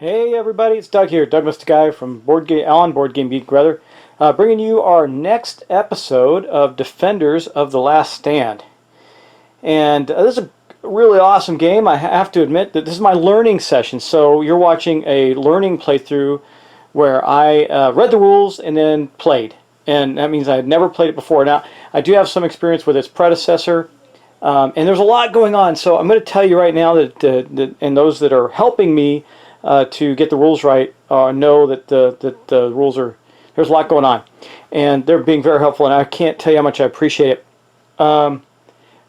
Hey everybody, it's Doug here, Doug Mr. Guy from Board Game Geek, bringing you our next episode of Defenders of the Last Stand. And this is a really awesome game. I have to admit that this is my learning session, so you're watching a learning playthrough where I read the rules and then played. And that means I had never played it before. Now, I do have some experience with its predecessor, and there's a lot going on, so I'm going to tell you right now that, and those that are helping me to get the rules right know that the rules are, there's a lot going on, and they're being very helpful, and I can't tell you how much I appreciate it. I'm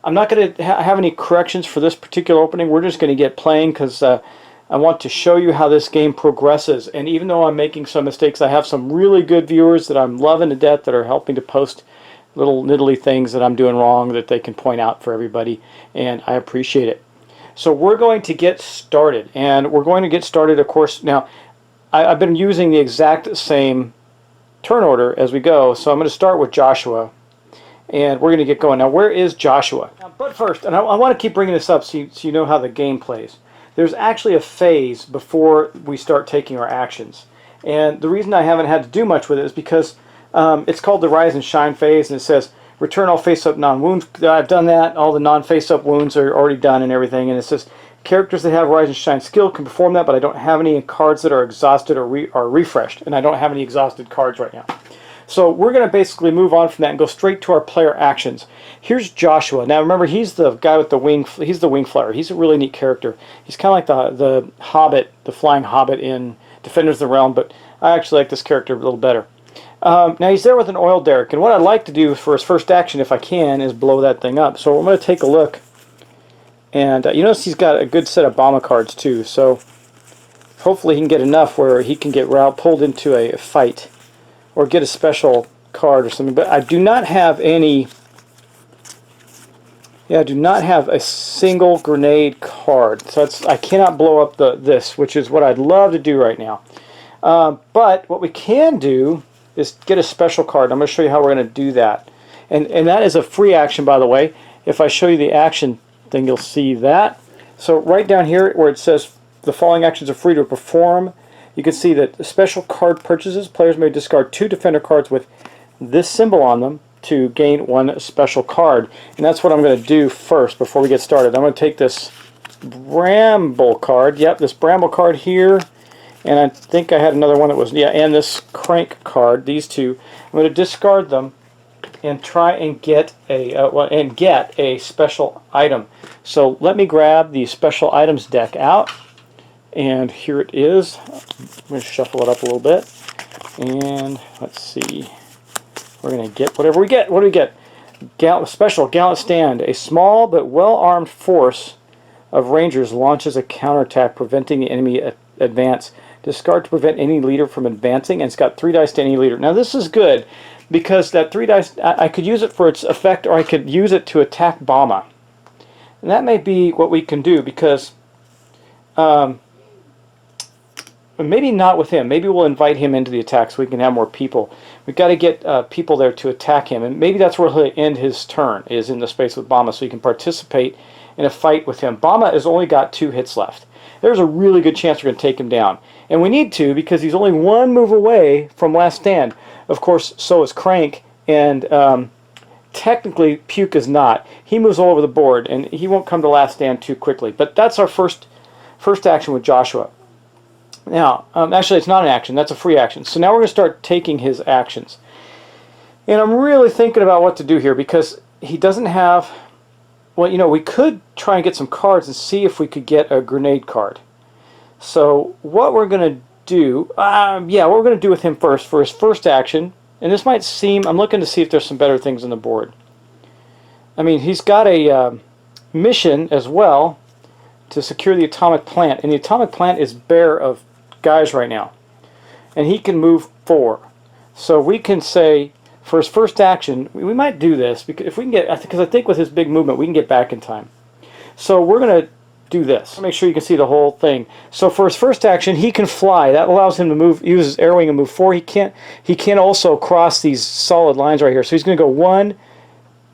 not going to have any corrections for this particular opening. We're just going to get playing because I want to show you how this game progresses, and even though I'm making some mistakes, I have some really good viewers that I'm loving to death that are helping to post little niddly things that I'm doing wrong that they can point out for everybody, and I appreciate it. So we're going to get started, and we're going to get started, of course. Now, I've been using the exact same turn order as we go, so I'm going to start with Joshua, and we're going to get going. Now, where is Joshua? But first, and I want to keep bringing this up so you know how the game plays. There's actually a phase before we start taking our actions, and the reason I haven't had to do much with it is because it's called the Rise and Shine phase, and it says return all face-up non-wounds. I've done that. All the non-face-up wounds are already done and everything. And it says characters that have Rise and Shine skill can perform that, but I don't have any cards that are exhausted or refreshed. And I don't have any exhausted cards right now. So we're going to basically move on from that and go straight to our player actions. Here's Joshua. Now remember, he's the guy with the wing. He's the wing flyer. He's a really neat character. He's kind of like the Hobbit, the flying Hobbit in Defenders of the Realm, but I actually like this character a little better. Now he's there with an oil derrick, and what I'd like to do for his first action, if I can, is blow that thing up. So I'm going to take a look, and you notice he's got a good set of Bama cards too, so hopefully he can get enough where he can get pulled into a fight, or get a special card or something. But I do not have any, I do not have a single grenade card, so I cannot blow up this, which is what I'd love to do right now. But what we can do is get a special card. I'm going to show you how we're going to do that. And that is a free action, by the way. If I show you the action thing, you'll see that. So right down here where it says the following actions are free to perform, you can see that special card purchases, players may discard 2 defender cards with this symbol on them to gain 1 special card. And that's what I'm going to do first before we get started. I'm going to take this Bramble card. Yep, this Bramble card here. And I think I had another one that was, and this Crank card, these two. I'm going to discard them and try and get a special item. So let me grab the special items deck out, and here it is. I'm going to shuffle it up a little bit, and let's see. We're going to get whatever we get. What do we get? Special Gallant Stand. A small but well-armed force of Rangers launches a counterattack, preventing the enemy advance. Discard to prevent any leader from advancing, and it's got 3 dice to any leader. Now this is good because that 3 dice, I could use it for its effect, or I could use it to attack Bama. And that may be what we can do, because maybe not with him. Maybe we'll invite him into the attack so we can have more people. We've got to get people there to attack him, and maybe that's where he'll end his turn, is in the space with Bama, so you can participate in a fight with him. Bama has only got 2 hits left. There's a really good chance we're going to take him down. And we need to, because he's only 1 move away from Last Stand. Of course, so is Crank, and technically Puke is not. He moves all over the board, and he won't come to Last Stand too quickly. But that's our first action with Joshua. Now, actually it's not an action, that's a free action. So now we're going to start taking his actions. And I'm really thinking about what to do here, because he doesn't have... Well, you know, we could try and get some cards and see if we could get a grenade card. So what we're going to do, what we're going to do with him first, for his first action, And this might seem, I'm looking to see if there's some better things on the board. I mean, he's got a mission as well to secure the atomic plant. And the atomic plant is bare of guys right now. And he can move 4. So we can say, for his first action, we might do this, because if we can get, because I think with his big movement, we can get back in time. So we're going to do this. Make sure you can see the whole thing. So for his first action, he can fly. That allows him to move, use his air wing and move 4. He can't also cross these solid lines right here. So he's going to go 1,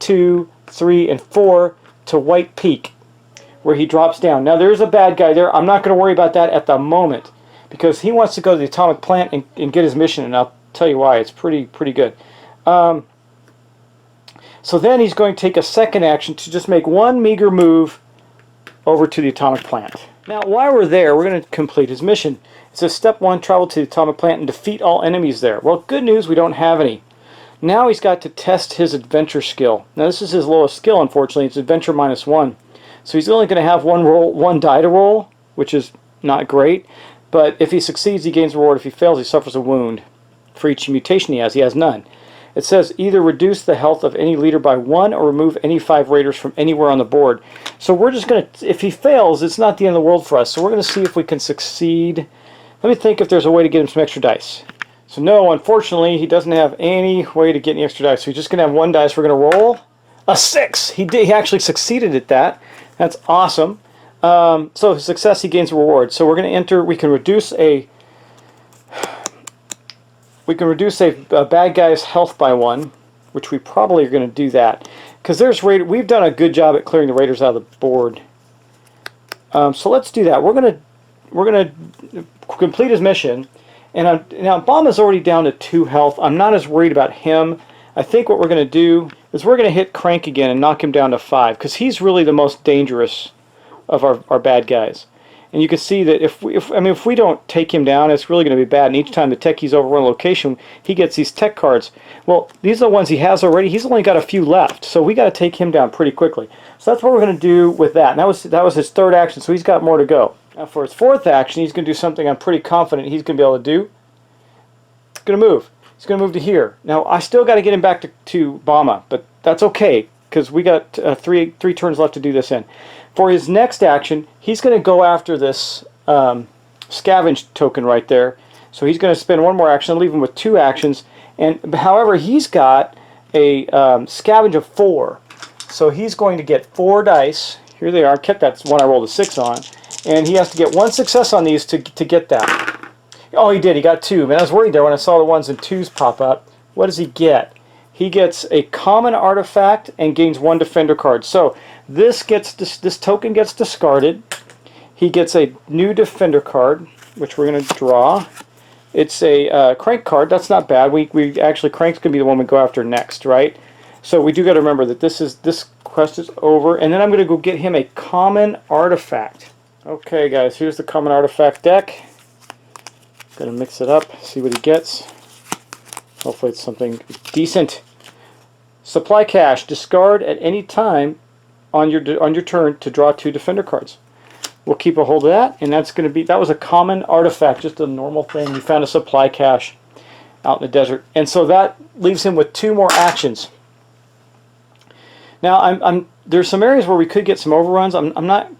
2, 3, and 4 to White Peak, where he drops down. Now there's a bad guy there. I'm not going to worry about that at the moment, because he wants to go to the atomic plant and get his mission, and I'll tell you why. It's pretty good. So then he's going to take a second action to just make one meager move over to the atomic plant. Now while we're there, we're going to complete his mission. It says step 1, travel to the atomic plant and defeat all enemies there. Well, good news, we don't have any. Now he's got to test his adventure skill. Now this is his lowest skill, unfortunately. It's adventure -1. So he's only going to have one die to roll, which is not great. But if he succeeds, he gains reward. If he fails, he suffers a wound. For each mutation he has none. It says either reduce the health of any leader by 1 or remove any 5 raiders from anywhere on the board. So we're just going to, if he fails, it's not the end of the world for us. So we're going to see if we can succeed. Let me think if there's a way to get him some extra dice. So no, unfortunately, he doesn't have any way to get any extra dice. So he's just going to have 1 dice. We're going to roll a 6. He actually succeeded at that. That's awesome. So success, he gains a reward. So we're going to enter, we can reduce a bad guy's health by 1, which we probably are going to do that, because we've done a good job at clearing the raiders out of the board. So let's do that. We're going to complete his mission, and now Bomba's already down to 2 health. I'm not as worried about him. I think what we're going to do is we're going to hit Crank again and knock him down to 5, because he's really the most dangerous of our bad guys. And you can see that if we don't take him down, it's really going to be bad. And each time the techies overrun a location, he gets these tech cards. Well, these are the ones he has already. He's only got a few left, so we got to take him down pretty quickly. So that's what we're going to do with that. And that was his 3rd action, so he's got more to go. Now for his 4th action, he's going to do something I'm pretty confident he's going to be able to do. He's going to move. He's going to move to here. Now I still got to get him back to Bama, but that's okay, because we got three turns left to do this in. For his next action, he's going to go after this scavenge token right there. So he's going to spend 1 more action and leave him with 2 actions. And however, he's got a scavenge of 4. So he's going to get 4 dice. Here they are. That's one I rolled a 6 on. And he has to get 1 success on these to get that. Oh, he did. He got 2. Man, I was worried there when I saw the 1s and 2s pop up. What does he get? He gets a common artifact and gains 1 defender card. So this token gets discarded. He gets a new defender card, which we're going to draw. It's a Crank card. That's not bad. We actually, Crank's going to be the one we go after next, right? So we do got to remember that this quest is over, and then I'm going to go get him a common artifact. Okay, guys, here's the common artifact deck. Going to mix it up, see what he gets. Hopefully it's something decent. Supply cache. Discard at any time on your turn to draw 2 defender cards. We'll keep a hold of that, and that was a common artifact, just a normal thing. We found a supply cache out in the desert, and so that leaves him with 2 more actions. Now there's some areas where we could get some overruns. I'm not.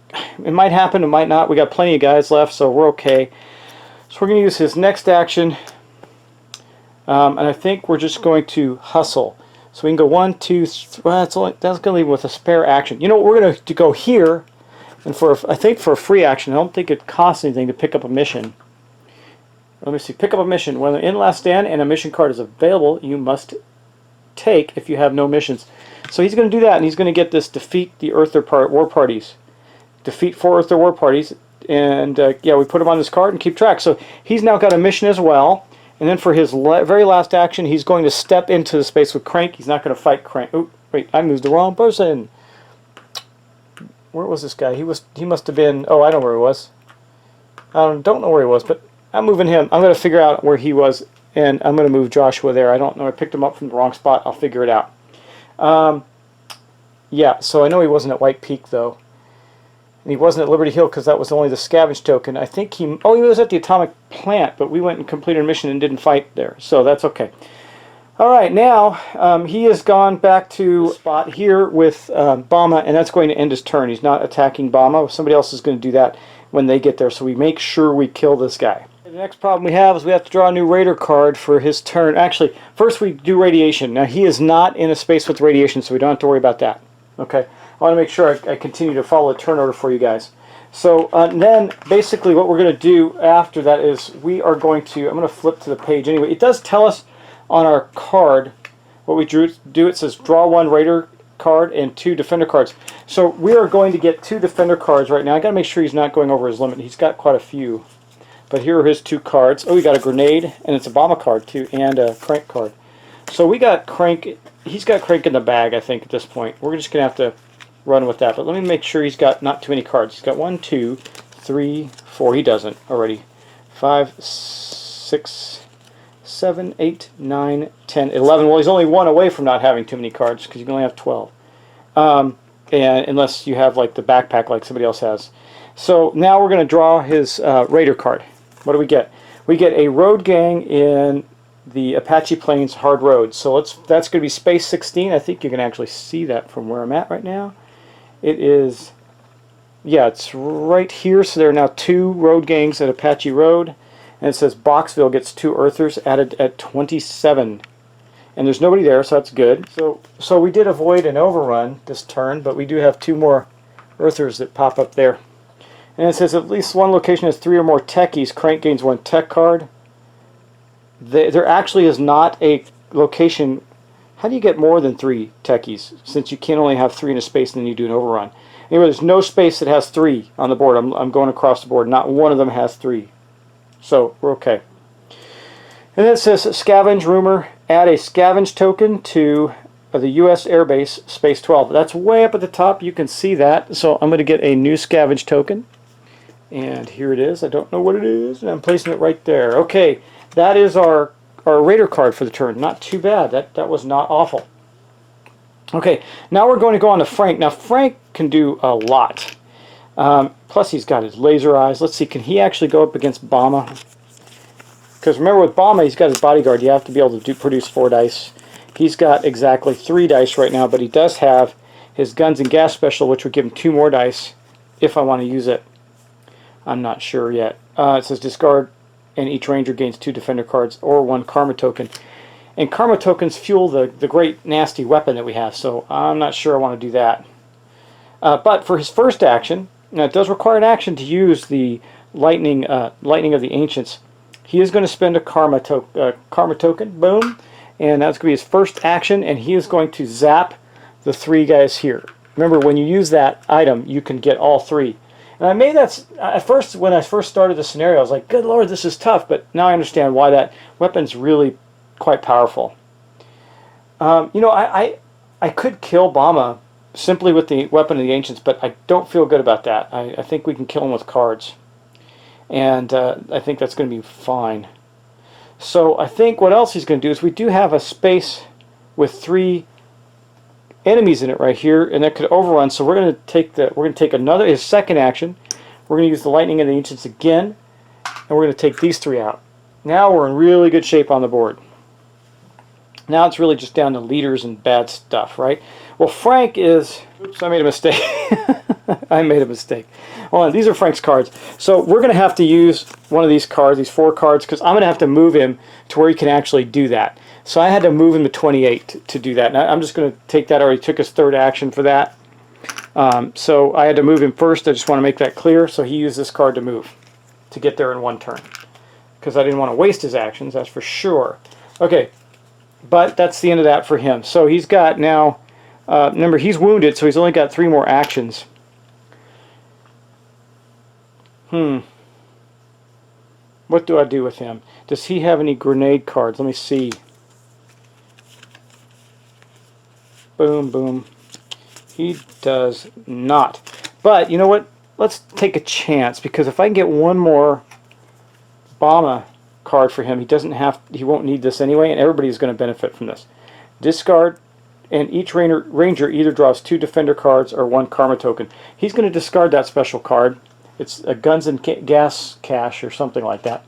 It might happen. It might not. We got plenty of guys left, so we're okay. So we're going to use his next action, and I think we're just going to hustle. So we can go 1, 2, 3. Well, that's going to leave with a spare action. You know what? We're going to go here, and I think for a free action, I don't think it costs anything to pick up a mission. Let me see. Pick up a mission. When in last stand and a mission card is available, you must take if you have no missions. So he's going to do that, and he's going to get this defeat the Earther war parties. Defeat 4 Earther war parties, and yeah, we put him on this card and keep track. So he's now got a mission as well. And then for his very last action, he's going to step into the space with Crank. He's not going to fight Crank. Oh, wait, I moved the wrong person. Where was this guy? He must have been. Oh, I know where he was. I don't know where he was, but I'm moving him. I'm going to figure out where he was, and I'm going to move Joshua there. I don't know. I picked him up from the wrong spot. I'll figure it out. Yeah, so I know he wasn't at White Peak, though. And he wasn't at Liberty Hill because that was only the scavenge token. I think he was at the atomic plant, but we went and completed a mission and didn't fight there. So that's okay. Alright, now he has gone back to spot here with Bama, and that's going to end his turn. He's not attacking Bama. Somebody else is going to do that when they get there, so we make sure we kill this guy. The next problem we have is we have to draw a new Raider card for his turn. Actually, first we do radiation. Now he is not in a space with radiation, so we don't have to worry about that. Okay, I want to make sure I continue to follow the turn order for you guys. So then basically what we're going to do after that is we are going to, I'm going to flip to the page anyway. It does tell us on our card what we do. It says draw 1 Raider card and 2 Defender cards. So we are going to get 2 Defender cards right now. I got to make sure he's not going over his limit. He's got quite a few. But here are his 2 cards. Oh, we got a grenade, and it's a Bomba card too, and a Crank card. So we got Crank. He's got Crank in the bag, I think, at this point. We're just going to have to run with that. But let me make sure he's got not too many cards. He's got 1, 2, 3, 4. He doesn't already. 5, 6, 7, 8, 9, 10, 11. Well, he's only 1 away from not having too many cards because you can only have 12. And unless you have like the backpack like somebody else has. So now we're going to draw his Raider card. What do we get? We get a road gang in the Apache Plains hard road. So that's going to be space 16. I think you can actually see that from where I'm at right now. It is, yeah, it's right here. So there are now 2 road gangs at Apache Road. And it says Boxville gets 2 Earthers added at 27. And there's nobody there, so that's good. So we did avoid an overrun this turn, but we do have 2 more Earthers that pop up there. And it says at least one location has 3 or more techies. Crank gains 1 tech card. There actually is not a location. How do you get more than 3 techies, since you can only have 3 in a space and then you do an overrun? Anyway, there's no space that has 3 on the board. I'm going across the board. Not one of them has 3. So we're okay. And then it says scavenge rumor. Add a scavenge token to the U.S. Airbase Space 12. That's way up at the top. You can see that. So I'm going to get a new scavenge token. And here it is. I don't know what it is. And I'm placing it right there. Okay. That is our Raider card for the turn. Not too bad. That was not awful. Okay. Now we're going to go on to Frank. Now Frank can do a lot. Plus he's got his laser eyes. Let's see. Can he actually go up against Bama? Because remember with Bama, he's got his bodyguard. You have to be able to produce 4 dice. He's got exactly 3 dice right now, but he does have his guns and gas special, which would give him 2 more dice if I want to use it. I'm not sure yet. It says discard, and each ranger gains 2 defender cards or 1 karma token. And karma tokens fuel the great nasty weapon that we have, so I'm not sure I want to do that. But for his first action, now it does require an action to use the lightning of the ancients. He is going to spend a karma token, boom, and that's going to be his first action, and he is going to zap the 3 guys here. Remember, when you use that item, you can get all 3. And I made that, at first, when I first started the scenario, I was like, good lord, this is tough, but now I understand why that weapon's really quite powerful. You know, I could kill Bama simply with the weapon of the ancients, but I don't feel good about that. I think we can kill him with cards. And I think that's going to be fine. So I think what else he's going to do is we do have a space with 3 enemies in it right here, and that could overrun. So we're going to take his second action. We're going to use the lightning of the ancients again, and we're going to take these 3 out. Now we're in really good shape on the board. Now it's really just down to leaders and bad stuff, right? Well, Frank is... Oops, I made a mistake. I made a mistake. Hold on, these are Frank's cards. So we're going to have to use one of these cards, these 4 cards, because I'm going to have to move him to where he can actually do that. So I had to move him to 28 to do that. Now I'm just going to take that. I already took his 3rd action for that. So I had to move him first. I just want to make that clear. So he used this card to move, to get there in 1 turn. Because I didn't want to waste his actions, that's for sure. Okay, but that's the end of that for him. So he's got now, remember he's wounded, so he's only got 3 more actions. What do I do with him? Does he have any grenade cards? Let me see. Boom, boom. He does not. But, you know what? Let's take a chance, because if I can get 1 more Bama card for him, he won't need this anyway, and everybody's going to benefit from this. Discard, and each ranger either draws 2 defender cards or 1 karma token. He's going to discard that special card. It's a guns and gas cache or something like that.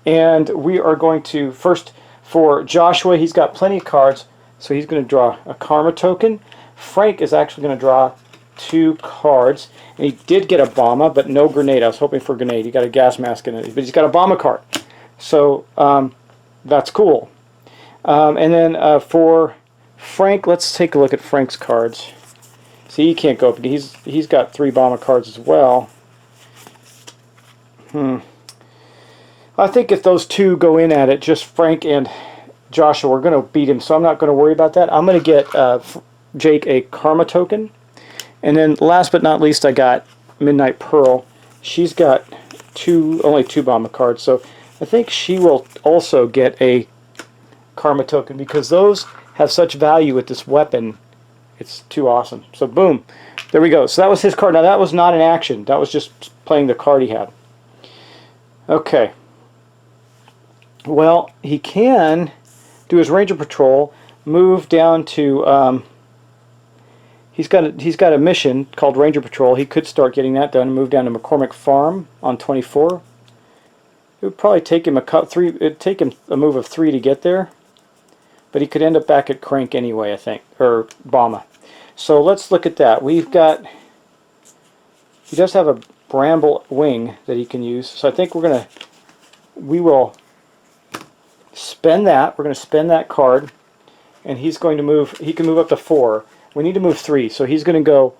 And we are going to first For Joshua, he's got plenty of cards, so he's going to draw a karma token. Frank is actually going to draw 2 cards. And he did get a Bomba, but no grenade. I was hoping for a grenade. He got a gas mask in it, but he's got a Bomba card. So that's cool. And then for Frank, let's take a look at Frank's cards. See, he can't go up. He's got 3 Bomba cards as well. I think if those 2 go in at it, just Frank and Joshua, we're going to beat him. So I'm not going to worry about that. I'm going to get Jake a karma token. And then last but not least, I got Midnight Pearl. She's got only 2 Bomba cards. So I think she will also get a karma token because those have such value with this weapon. It's too awesome. So boom, there we go. So that was his card. Now that was not an action. That was just playing the card he had. Okay. Well, he can do his Ranger Patrol, move down to. He's got a mission called Ranger Patrol. He could start getting that done and move down to McCormick Farm on 24. It would probably take him it'd take him a move of 3 to get there. But he could end up back at Crank anyway, I think, or Bomba. So let's look at that. He does have a Bramble Wing that he can use. So I think we will spend that. We're going to spend that card, and he's going to move. He can move up to 4. We need to move 3, so he's going to go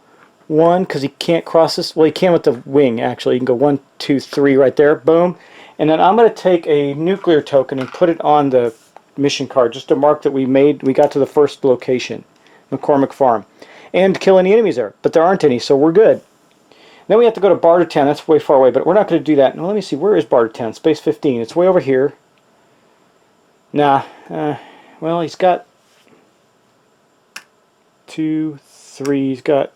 1 because he can't cross this. Well, he can with the wing actually. He can go 1, 2, 3 right there. Boom. And then I'm going to take a nuclear token and put it on the mission card just to mark that we got to the first location, McCormick Farm, and kill any enemies there. But there aren't any, so we're good. Then we have to go to Bartertown. That's way far away, but we're not going to do that. Now let me see. Where is Bartertown? Space 15. It's way over here. Nah. Well, he's got 2, 3. He's got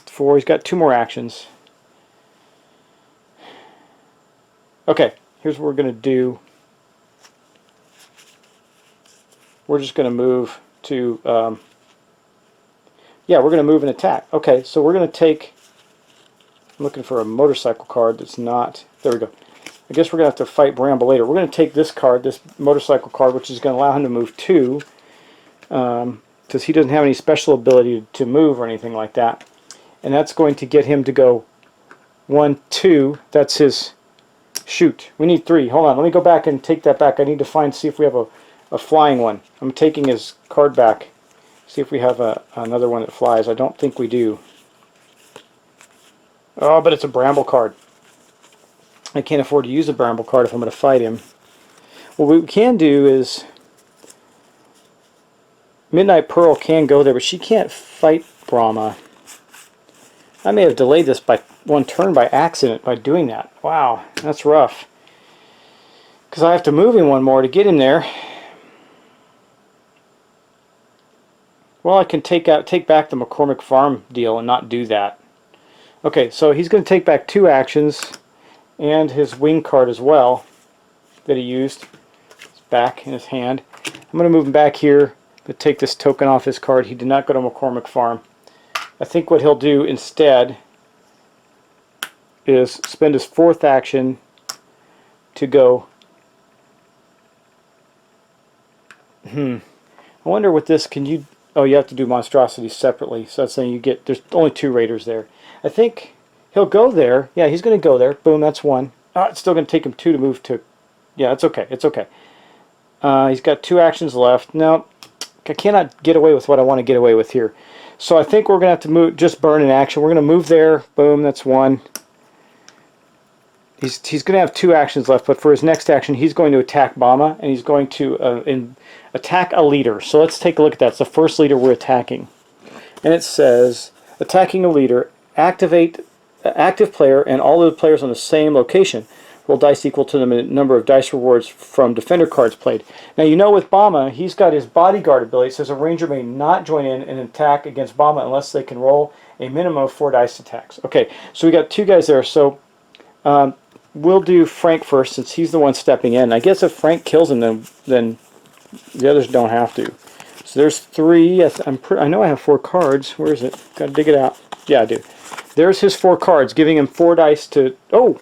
4. He's got 2 more actions. Okay. Here's what we're going to do. We're just going to move to, yeah, we're going to move and attack. Okay, so we're going to take, I'm looking for a motorcycle card that's not, there we go. I guess we're going to have to fight Bramble later. We're going to take this card, this motorcycle card, which is going to allow him to move 2, because he doesn't have any special ability to move or anything like that. And that's going to get him to go 1, 2, that's his shoot. We need 3. Hold on, let me go back and take that back. I need to see if we have a flying one. I'm taking his card back. See if we have another one that flies. I don't think we do. Oh, but it's a Bramble card. I can't afford to use a Bramble card if I'm going to fight him. What we can do is Midnight Pearl can go there, but she can't fight Brahma. I may have delayed this by 1 turn by accident by doing that. Wow, that's rough. Because I have to move him 1 more to get him there. Well, I can take back the McCormick Farm deal and not do that. Okay, so he's going to take back 2 actions and his wing card as well that he used. It's back in his hand. I'm going to move him back here to take this token off his card. He did not go to McCormick Farm. I think what he'll do instead is spend his 4th action to go. I wonder what this can you. Oh, you have to do monstrosities separately. So that's saying there's only 2 raiders there. I think he'll go there. Yeah, he's going to go there. Boom, that's 1. It's still going to take him 2 to move to. Yeah, it's okay. It's okay. He's got 2 actions left. No, I cannot get away with what I want to get away with here. So I think we're going to have to move, just burn an action. We're going to move there. Boom, that's 1. He's going to have 2 actions left, but for his next action, he's going to attack Bama, and he's going to attack a leader. So let's take a look at that. It's the first leader we're attacking. And it says, attacking a leader, activate active player and all of the players on the same location. Roll dice equal to the number of dice rewards from defender cards played. Now you know with Bama, he's got his bodyguard ability. It says a ranger may not join in and attack against Bama unless they can roll a minimum of 4 dice attacks. Okay, so we got 2 guys there. So we'll do Frank first since he's the one stepping in. I guess if Frank kills him, then the others don't have to. So there's 3. I know I have 4 cards. Where is it? Got to dig it out. Yeah, I do. There's his 4 cards, giving him 4 dice to. Oh,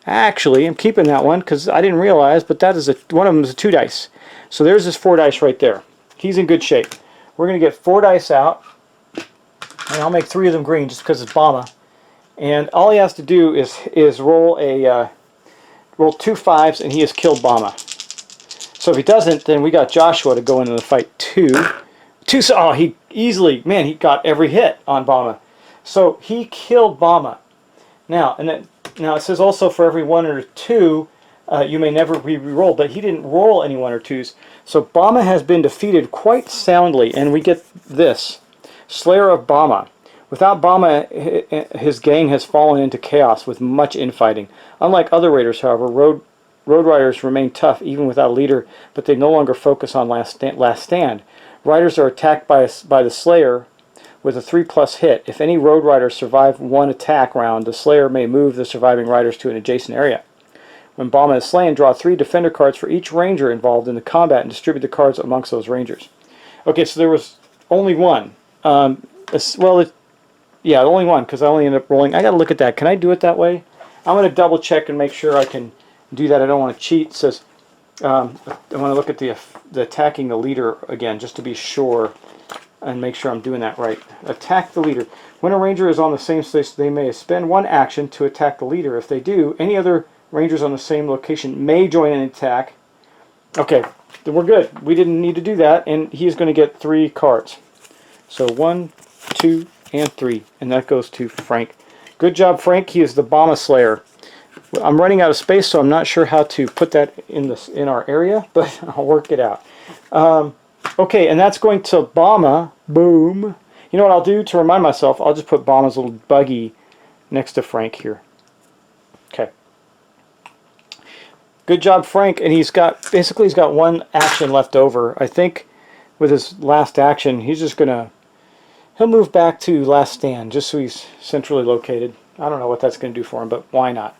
Actually, I'm keeping that one because I didn't realize, but that is one of them is a 2 dice. So there's his 4 dice right there. He's in good shape. We're going to get 4 dice out, and I'll make 3 of them green just because it's Bama. And all he has to do is roll roll 2 5s, and he has killed Bama. So if he doesn't, then we got Joshua to go into the fight 2. Oh, he easily, man, he got every hit on Bama. So he killed Bama. Now, now it says also for every 1 or 2, you may never re-roll, but he didn't roll any 1 or 2s. So Bama has been defeated quite soundly, and we get this. Slayer of Bama. Without Bama, his gang has fallen into chaos with much infighting. Unlike other raiders, however, Road Riders remain tough even without a leader, but they no longer focus on last stand. Riders are attacked by the Slayer with a 3+ hit. If any Road Riders survive 1 attack round, the Slayer may move the surviving riders to an adjacent area. When Bama is slain, draw 3 Defender cards for each Ranger involved in the combat and distribute the cards amongst those Rangers. Okay, so there was only one. Yeah, only one, because I only ended up rolling. I got to look at that. Can I do it that way? I'm going to double check and make sure I can do that. I don't want to cheat. It says I want to look at the attacking the leader again, just to be sure and make sure I'm doing that right. Attack the leader. When a ranger is on the same station, they may spend 1 action to attack the leader. If they do, any other rangers on the same location may join an attack. Okay, then we're good. We didn't need to do that, and he's going to get 3 cards. So 1, 2, and 3, and that goes to Frank. Good job, Frank. He is the Bama Slayer. I'm running out of space, so I'm not sure how to put that in our area, but I'll work it out. Okay, and that's going to Bama. Boom. You know what I'll do to remind myself? I'll just put Bama's little buggy next to Frank here. Okay. Good job, Frank. And he's got 1 action left over. I think with his last action, he's just gonna. He'll move back to last stand, just so he's centrally located. I don't know what that's going to do for him, but why not?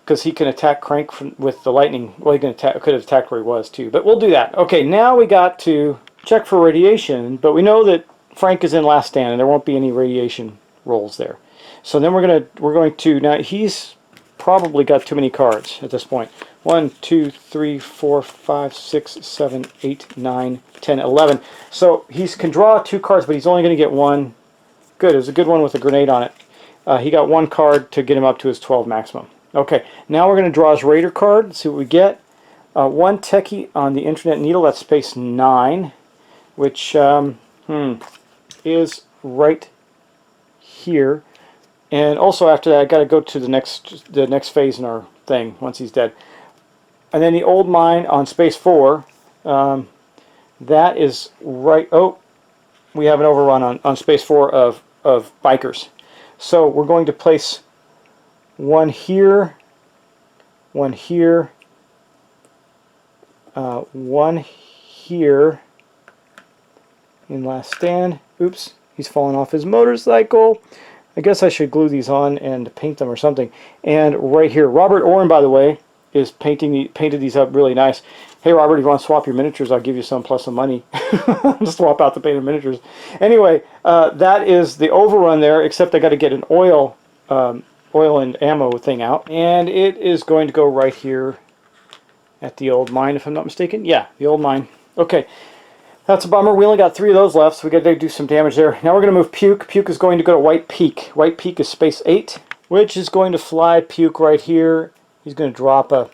Because he can attack Crank with the lightning. Well, he could have attacked where he was, too. But we'll do that. Okay, now we got to check for radiation, but we know that Frank is in last stand, and there won't be any radiation rolls there. So then we're going to now he's probably got too many cards at this point. 1, 2, 3, 4, 5, 6, 7, 8, 9, 10, 11. So he can draw 2 cards, but he's only going to get 1. Good, it was a good one with a grenade on it. He got 1 card to get him up to his 12 maximum. Okay, now we're going to draw his Raider card. Let's see what we get. 1 techie on the Internet Needle, that's space 9, which is right here. And also after that, I got to go to the next phase in our thing once he's dead. And then the Old Mine on space 4, that is right. Oh, we have an overrun on space 4 of bikers. So we're going to place 1 here, 1 here, 1 here in last stand. Oops, he's falling off his motorcycle. I guess I should glue these on and paint them or something. And right here, Robert Orrin, by the way, is painted these up really nice. Hey Robert, if you want to swap your miniatures, I'll give you some plus some money. Swap out the painted miniatures. Anyway, that is the overrun there, except I got to get an oil and ammo thing out. And it is going to go right here at the Old Mine, if I'm not mistaken. Yeah, the Old Mine. Okay, that's a bummer. We only got 3 of those left, so we got to do some damage there. Now we're going to move Puke. Puke is going to go to White Peak. White Peak is space 8, which is going to fly Puke right here. He's going to drop a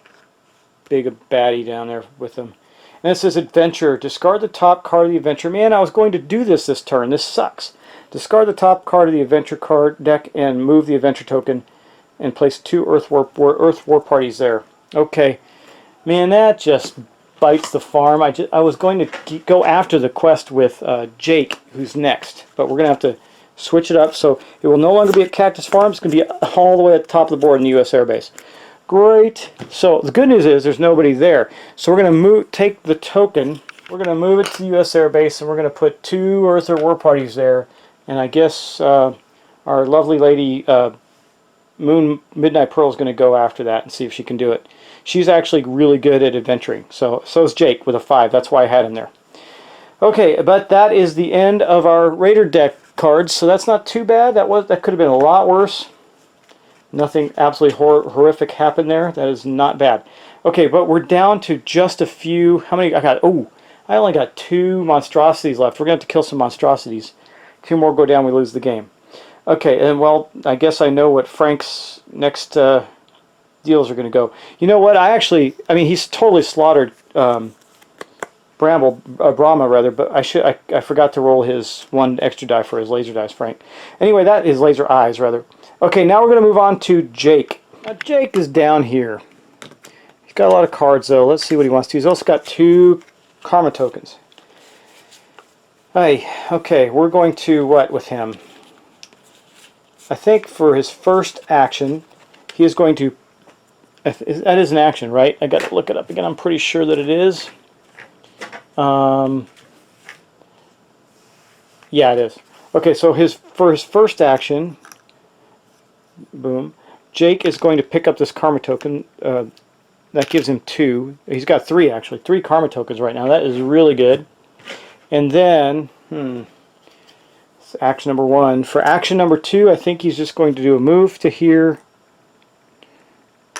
big baddie down there with him. And it says Adventure. Discard the top card of the Adventure. Man, I was going to do this turn. This sucks. Discard the top card of the Adventure card deck and move the Adventure token and place 2 Earth War Parties there. Okay. Man, that just bites the farm. I was going to go after the quest with Jake, who's next. But we're going to have to switch it up. So it will no longer be at Cactus Farm. It's going to be all the way at the top of the board in the U.S. Air Base. Great. So the good news is there's nobody there. So we're going to take the token. We're going to move it to the U.S. Air Base, and we're going to put 2 Earth War Parties there. And I guess our lovely lady Moon Midnight Pearl is going to go after that and see if she can do it. She's actually really good at adventuring. So is Jake with a 5. That's why I had him there. Okay, but that is the end of our Raider deck cards. So that's not too bad. That could have been a lot worse. Nothing absolutely horrific happened there. That is not bad. Okay, but we're down to just a few. How many? I got. Oh, I only got 2 monstrosities left. We're going to have to kill some monstrosities. 2 more go down, we lose the game. Okay, and well, I guess I know what Frank's next deals are going to go. You know what? I mean, he's totally slaughtered Brahma rather, but I forgot to roll his 1 extra die for his laser dice, Frank. Anyway, that is laser eyes rather. Okay, now we're going to move on to Jake. Now, Jake is down here. He's got a lot of cards though. Let's see what he wants to do. He's also got 2 karma tokens. Hey, okay, we're going to what with him? I think for his first action, he is going to. That is an action, right? I got to look it up again. I'm pretty sure that it is. Yeah, it is. Okay, so for his first action, boom, Jake is going to pick up this karma token. That gives him 2. He's got 3 actually. 3 karma tokens right now. That is really good. And then, action number 1. For action number 2, I think he's just going to do a move to here.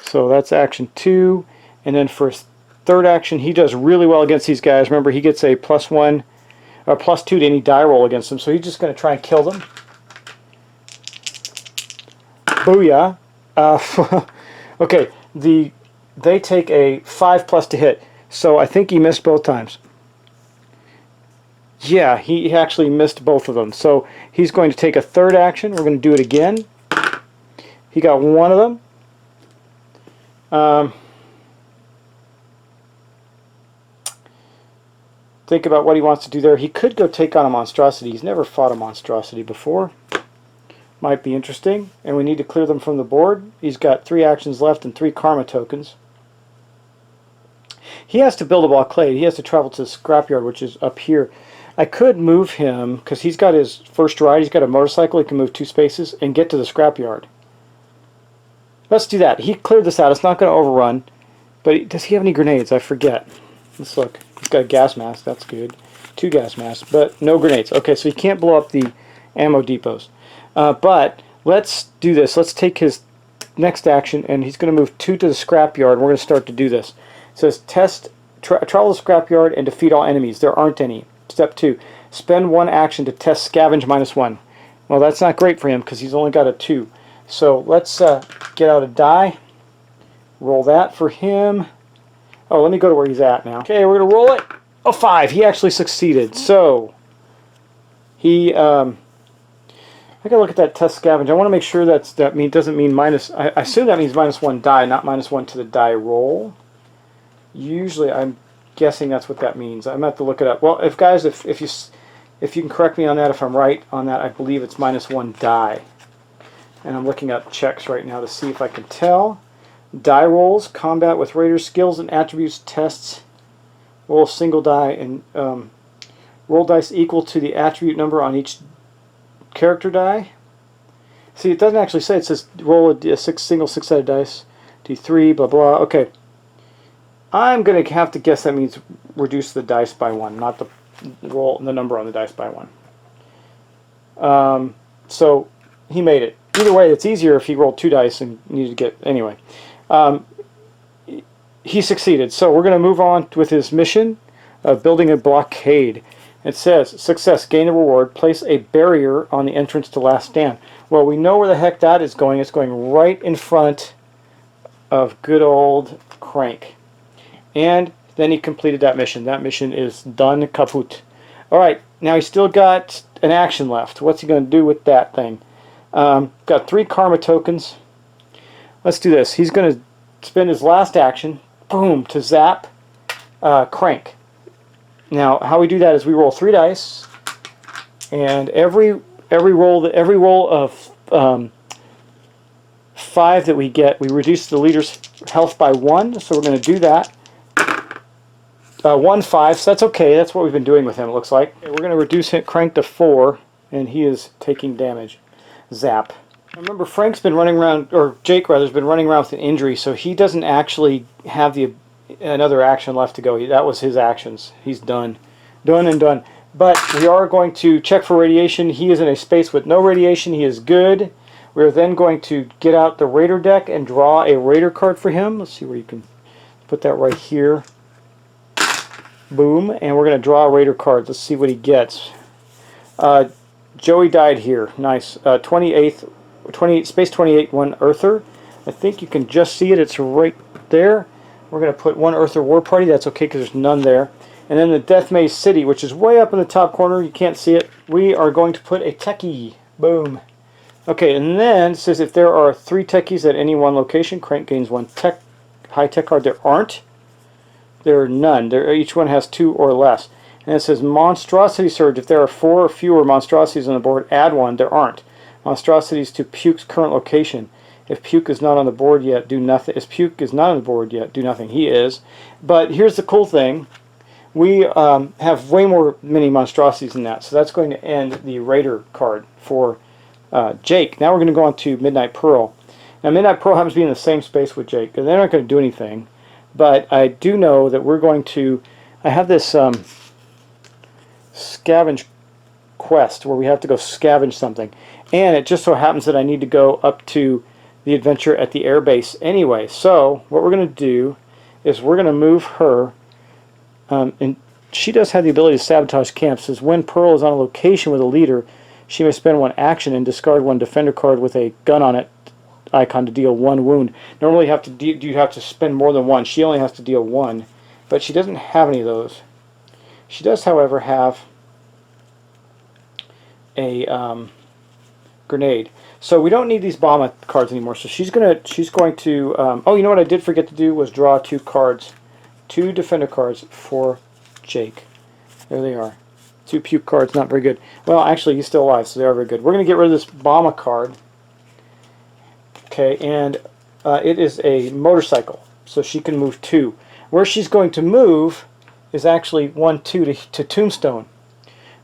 So that's action 2. And then for his third action, he does really well against these guys. Remember, he gets a +1 or +2 to any die roll against them. So he's just going to try and kill them. Booyah. Okay, they take a 5+ to hit. So I think he missed both times. Yeah, he actually missed both of them. So he's going to take a third action. We're going to do it again. He got 1 of them. Think about what he wants to do there. He could go take on a monstrosity. He's never fought a monstrosity before. Might be interesting. And we need to clear them from the board. He's got 3 actions left and 3 karma tokens. He has to build a blockade. He has to travel to the scrapyard, which is up here. I could move him, because he's got his first ride. He's got a motorcycle. He can move 2 spaces and get to the scrapyard. Let's do that. He cleared this out. It's not going to overrun. But does he have any grenades? I forget. Let's look. He's got a gas mask. That's good. 2 gas masks, but no grenades. Okay, so he can't blow up the ammo depots. But let's do this. Let's take his next action, and he's going to move 2 to the scrapyard. We're going to start to do this. It says, travel the scrapyard and defeat all enemies. There aren't any. Step 2. Spend 1 action to test scavenge -1. Well, that's not great for him because he's only got a 2. So let's get out a die. Roll that for him. Oh, let me go to where he's at now. Okay, we're going to roll it. Oh, 5. He actually succeeded. So he... I got to look at that test scavenge. I want to make sure that doesn't mean minus... I assume that means -1 die, not -1 to the die roll. Usually I'm guessing that's what that means. I'm going to have to look it up. Well, if you can correct me on that, if I'm right on that, I believe it's -1 die. And I'm looking at checks right now to see if I can tell. Die rolls, combat with raider skills and attributes tests. Roll a single die and roll dice equal to the attribute number on each character die. See, it doesn't actually say. It says roll a single 6-sided dice. D3, blah blah. Okay. I'm going to have to guess that means reduce the dice by 1, not the number on the dice by 1. So he made it. Either way, it's easier if he rolled 2 dice and needed to get... Anyway. He succeeded. So we're going to move on with his mission of building a blockade. It says, success, gain a reward, place a barrier on the entrance to Last Stand. Well, we know where the heck that is going. It's going right in front of good old Crank. And then he completed that mission. That mission is done kaput. Alright, now he's still got an action left. What's he going to do with that thing? Got 3 karma tokens. Let's do this. He's going to spend his last action, boom, to zap Crank. Now, how we do that is we roll 3 dice, and every roll of 5 that we get, we reduce the leader's health by 1. So we're going to do that. 1, 5. So that's okay. That's what we've been doing with him. It looks like we're going to reduce Crank to 4, and he is taking damage. Zap. Remember, Frank's been running around, or Jake rather, has been running around with an injury, so he doesn't actually have another action left to go. That was his actions. He's done. Done and done. But we are going to check for radiation. He is in a space with no radiation. He is good. We're then going to get out the Raider deck and draw a Raider card for him. Let's see where you can put that right here. Boom. And we're going to draw a Raider card. Let's see what he gets. Joey died here. Nice. 28, space 28, 1 Earther. I think you can just see it. It's right there. We're going to put 1 Earther War Party. That's okay because there's none there. And then the Death Maze City, which is way up in the top corner. You can't see it. We are going to put a techie. Boom. Okay, and then it says if there are 3 techies at any one location, Crank gains 1 high tech card. There aren't. There are none. Each one has 2 or less. And it says Monstrosity Surge. If there are 4 or fewer monstrosities on the board, add 1. There aren't. Monstrosities to Puke's current location. If Puke is not on the board yet, do nothing. If Puke is not on the board yet, do nothing. He is. But here's the cool thing. We have way more mini monstrosities than that. So that's going to end the Raider card for Jake. Now we're going to go on to Midnight Pearl. Now Midnight Pearl happens to be in the same space with Jake. And they're not going to do anything. But I do know that we're going to... I have this... scavenge quest where we have to go scavenge something, and it just so happens that I need to go up to the adventure at the airbase anyway. So what we're going to do is we're going to move her, and she does have the ability to sabotage camps. It says when Pearl is on a location with a leader, she may spend 1 action and discard 1 defender card with a gun on it icon to deal 1 wound. Normally you have to spend more than 1. She only has to deal 1, but she doesn't have any of those. She does, however, have a grenade. So we don't need these Bama cards anymore. So she's going to oh, you know what I did forget to do was draw 2 cards, 2 defender cards for Jake. There they are. 2 Puke cards, not very good. Well, actually, he's still alive, so they are very good. We're going to get rid of this Bama card. Okay, and it is a motorcycle, so she can move 2. Where she's going to move is actually 1, 2 to Tombstone.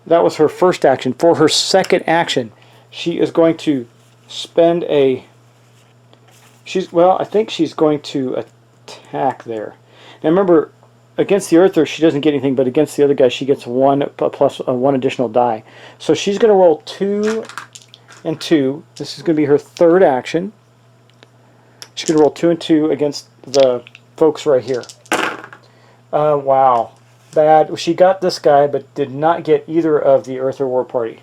That was her first action. For her second action, she is going to spend a... I think she's going to attack there. Now remember, against the Earther, she doesn't get anything, but against the other guy, she gets 1 plus 1 additional die. So she's going to roll 2 and 2. This is going to be her third action. She's going to roll 2 and 2 against the folks right here. Wow. Bad. She got this guy, but did not get either of the Earther War Party.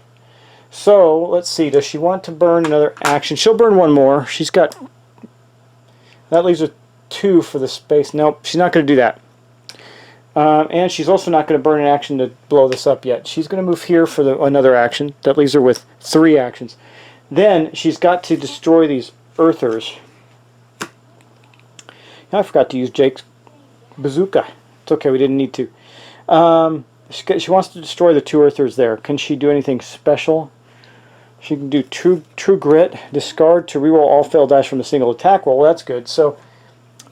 So, let's see. Does she want to burn another action? She'll burn 1 more. She's got... That leaves her 2 for the space. Nope, she's not going to do that. And she's also not going to burn an action to blow this up yet. She's going to move here for another action. That leaves her with 3 actions. Then, she's got to destroy these Earthers. I forgot to use Jake's bazooka. It's okay, we didn't need to. She wants to destroy the 2 Earthers there. Can she do anything special? She can do True Grit, discard to reroll all failed dice from a single attack roll. Well, that's good. So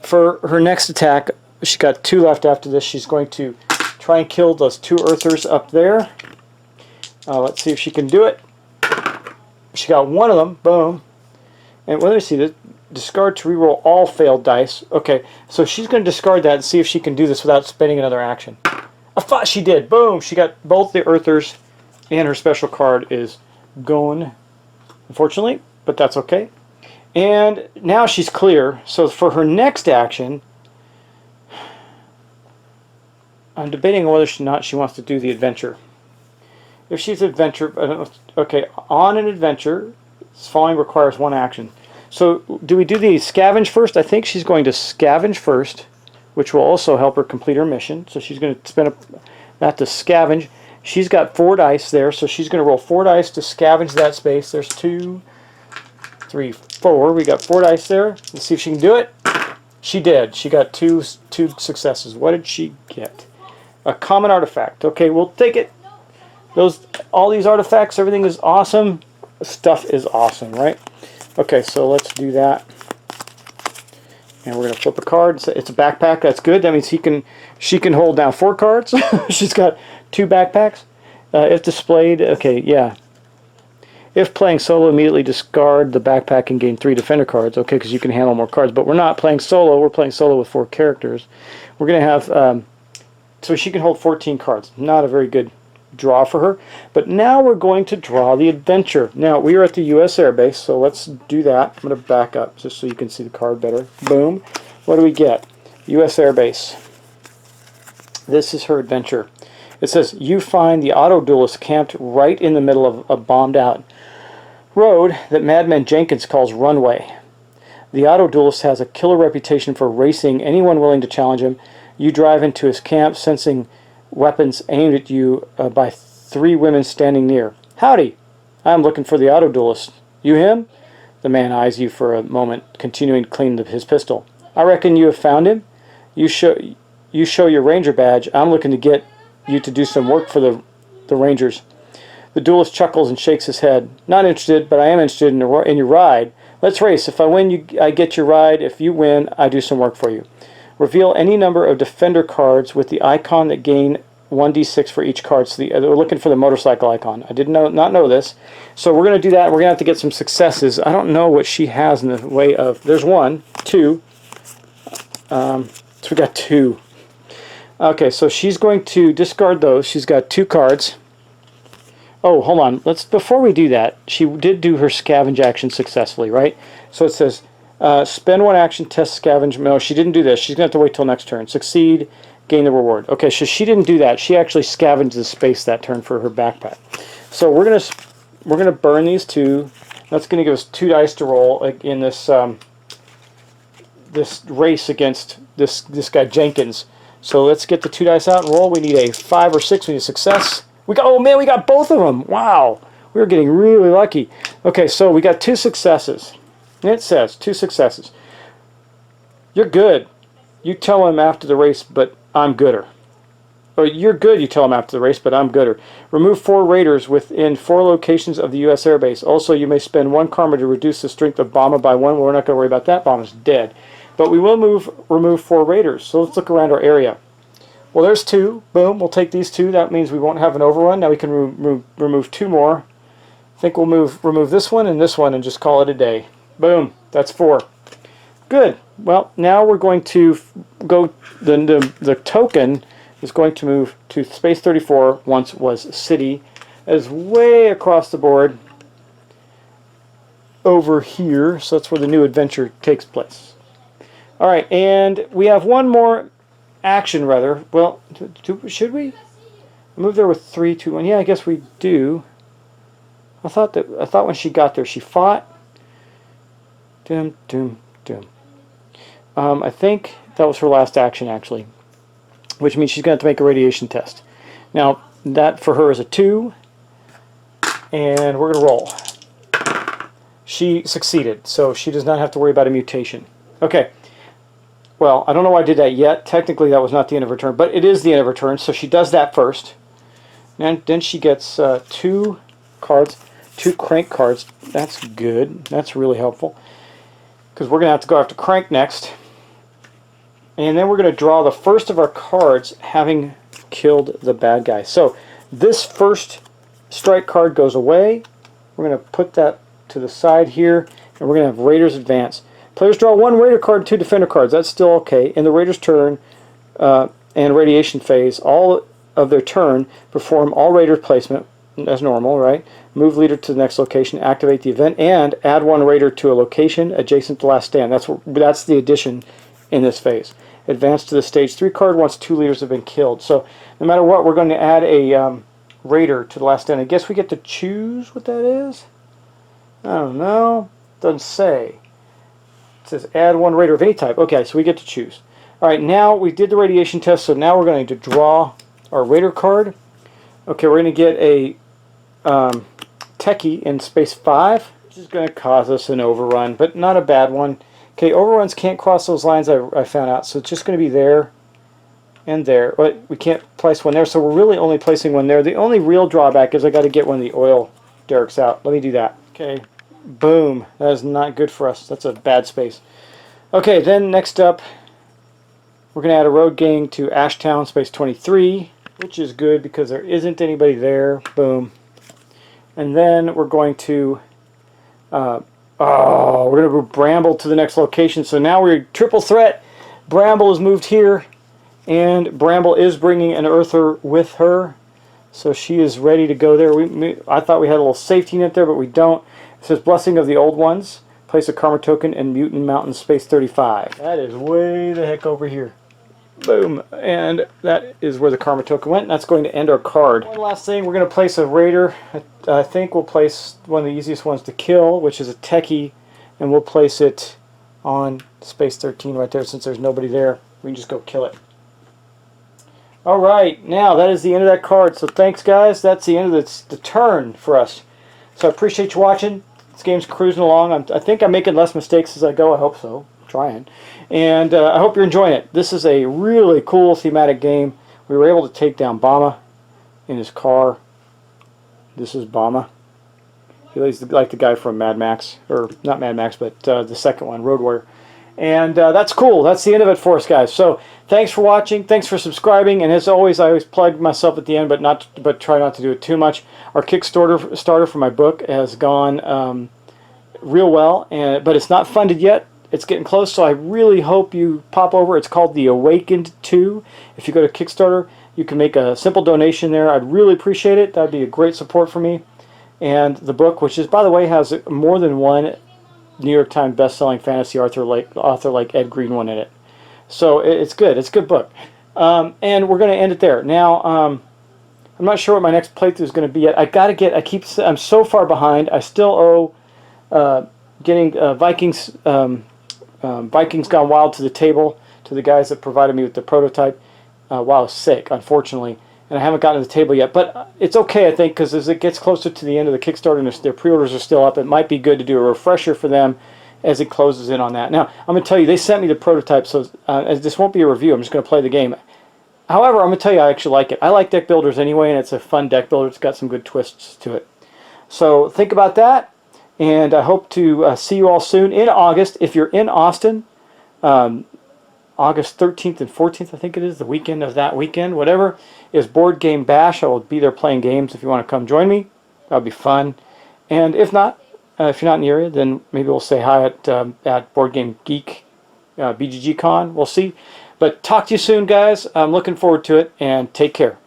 for her next attack, she's got 2 left after this. She's going to try and kill those 2 Earthers up there. Let's see if she can do it. She got 1 of them. Boom. And let me see this. Discard to reroll all failed dice. Okay, so she's going to discard that and see if she can do this without spending another action. I thought she did. Boom! She got both the Earthers, and her special card is gone, unfortunately, but that's okay. And now she's clear. So for her next action, I'm debating whether or not she wants to do the adventure. If she's adventure, okay, on an adventure, following requires 1 action. So do we do the scavenge first? I think she's going to scavenge first, which will also help her complete her mission. So she's going to spend that to scavenge. She's got 4 dice there, so she's going to roll 4 dice to scavenge that space. There's 2, 3, 4. We got 4 dice there. Let's see if she can do it. She did. She got two successes. What did she get? A common artifact. Okay, we'll take it. All these artifacts, everything is awesome. Stuff is awesome, right? Okay, so let's do that. And we're going to flip a card. It's a backpack. That's good. That means she can hold down 4 cards. She's got 2 backpacks. If displayed, okay, yeah. If playing solo, immediately discard the backpack and gain 3 defender cards. Okay, because you can handle more cards. But we're not playing solo. We're playing solo with 4 characters. We're going to have... so she can hold 14 cards. Not a very good draw for her. But now we're going to draw the adventure. Now, we are at the U.S. Air Base, so let's do that. I'm going to back up just so you can see the card better. Boom. What do we get? U.S. Air Base. This is her adventure. It says, you find the auto duelist camped right in the middle of a bombed out road that Madman Jenkins calls runway. The auto duelist has a killer reputation for racing anyone willing to challenge him. You drive into his camp, sensing weapons aimed at you by 3 women standing near. Howdy, I'm looking for the auto duelist. You him? The man eyes you for a moment, continuing to clean his pistol. I reckon you have found him. You show your ranger badge. I'm looking to get you to do some work for the rangers. The duelist chuckles and shakes his head. Not interested, but I am interested in your ride. Let's race. If I win, I get your ride. If you win, I do some work for you. Reveal any number of defender cards with the icon that gain 1d6 for each card. So we're looking for the motorcycle icon. I did not know this. So we're going to do that. We're going to have to get some successes. I don't know what she has in the way of... There's 1, 2. So we got 2. Okay, so she's going to discard those. She's got 2 cards. Oh, hold on. Before we do that, she did do her scavenge action successfully, right? So it says, spend 1 action, test scavenge. No, she didn't do this. She's going to have to wait till next turn. Succeed, gain the reward. Okay, so she didn't do that. She actually scavenged the space that turn for her backpack. So we're gonna burn these 2. That's going to give us 2 dice to roll in this this race against this guy Jenkins. So let's get the 2 dice out and roll. We need a 5 or 6. We need a success. Oh man, we got both of them. Wow, we were getting really lucky. Okay, so we got 2 successes. And it says 2 successes. You're good. You tell him after the race, but I'm gooder. Or you're good, you tell him after the race, but I'm gooder. Remove 4 raiders within 4 locations of the U.S. Air Base. Also, you may spend 1 karma to reduce the strength of Bomba by 1. Well, we're not going to worry about that. Bomba's dead. But we will remove 4 raiders. So let's look around our area. Well, there's 2. Boom. We'll take these 2. That means we won't have an overrun. Now we can remove 2 more. I think we'll remove this one and just call it a day. Boom. That's 4. Good. Well, now we're going to go. The token is going to move to space 34. Once was city. That is way across the board over here. So that's where the new adventure takes place. All right, and we have one more action, rather. Well, should we move there with 3, 2, 1? Yeah, I guess we do. I thought when she got there, she fought. Dum dum dum. I think that was her last action, actually, which means she's going to have to make a radiation test. Now, that for her is a 2, and we're going to roll. She succeeded, so she does not have to worry about a mutation. Okay. Well, I don't know why I did that yet. Technically, that was not the end of her turn, but it is the end of her turn, so she does that first. And then she gets 2 cards, 2 crank cards. That's good. That's really helpful, because we're going to have to go after Crank next. And then we're going to draw the first of our cards, having killed the bad guy. So this first strike card goes away. We're going to put that to the side here, and we're going to have Raiders advance. Players draw 1 Raider card and 2 Defender cards. That's still okay. In the Raiders' turn and radiation phase, all of their turn, perform all Raider placement as normal, right? Move leader to the next location, activate the event, and add 1 Raider to a location adjacent to last stand. That's the addition in this phase. Advance to the stage 3 card once 2 leaders have been killed. So no matter what, we're going to add a Raider to the last stand. I guess we get to choose what that is? I don't know. Doesn't say. It says add 1 Raider of any type. Okay, so we get to choose. Alright, now we did the radiation test, so now we're going to draw our Raider card. Okay, we're going to get a Techie in space 5, which is going to cause us an overrun, but not a bad one. Okay, overruns can't cross those lines, I found out, so it's just going to be there and there. But we can't place 1 there, so we're really only placing 1 there. The only real drawback is I got to get one of the oil derricks out. Let me do that. Okay, boom. That is not good for us. That's a bad space. Okay, then next up, we're going to add a road gang to Ashtown, space 23, which is good because there isn't anybody there. Boom. And then we're going to we're going to move Bramble to the next location. So now we're triple threat. Bramble is moved here, and Bramble is bringing an Earther with her. So she is ready to go there. I thought we had a little safety net there, but we don't. It says Blessing of the Old Ones. Place a karma token in Mutant Mountain Space 35. That is way the heck over here. Boom. And that is where the karma token went. And that's going to end our card. One last thing. We're going to place a raider. I think we'll place one of the easiest ones to kill, which is a techie. And we'll place it on Space 13 right there. Since there's nobody there, we can just go kill it. Alright, now that is the end of that card. So thanks, guys. That's the end of the turn for us. So I appreciate you watching. This game's cruising along. I think I'm making less mistakes as I go. I hope so. I'm trying. And I hope you're enjoying it. This is a really cool thematic game. We were able to take down Bama in his car. This is Bama. He's like the guy from Mad Max. Or not Mad Max, but the second one, Road Warrior. And that's cool. That's the end of it for us, guys. So thanks for watching. Thanks for subscribing. And as always, I always plug myself at the end, but try not to do it too much. Our Kickstarter for my book has gone real well, but it's not funded yet. It's getting close, so I really hope you pop over. It's called The Awakened 2. If you go to Kickstarter, you can make a simple donation there. I'd really appreciate it. That'd be a great support for me. And the book, which is, by the way, has more than one New York Times best-selling fantasy author like Ed Greenwood in it. So it's good. It's a good book. And we're going to end it there. Now, I'm not sure what my next playthrough is going to be yet. I'm so far behind. I still owe getting Vikings Gone Wild to the table, to the guys that provided me with the prototype while I was sick, unfortunately. And I haven't gotten to the table yet. But it's okay, I think, because as it gets closer to the end of the Kickstarter and their pre-orders are still up, it might be good to do a refresher for them as it closes in on that. Now, I'm going to tell you, they sent me the prototype, so this won't be a review. I'm just going to play the game. However, I'm going to tell you I actually like it. I like deck builders anyway, and it's a fun deck builder. It's got some good twists to it. So think about that, and I hope to see you all soon in August. If you're in Austin, August 13th and 14th, I think it is, the weekend of that weekend, whatever, is Board Game Bash. I will be there playing games if you want to come join me. That'll be fun. And if not, if you're not in the area, then maybe we'll say hi at Board Game Geek, BGG Con. We'll see. But talk to you soon, guys. I'm looking forward to it, and take care.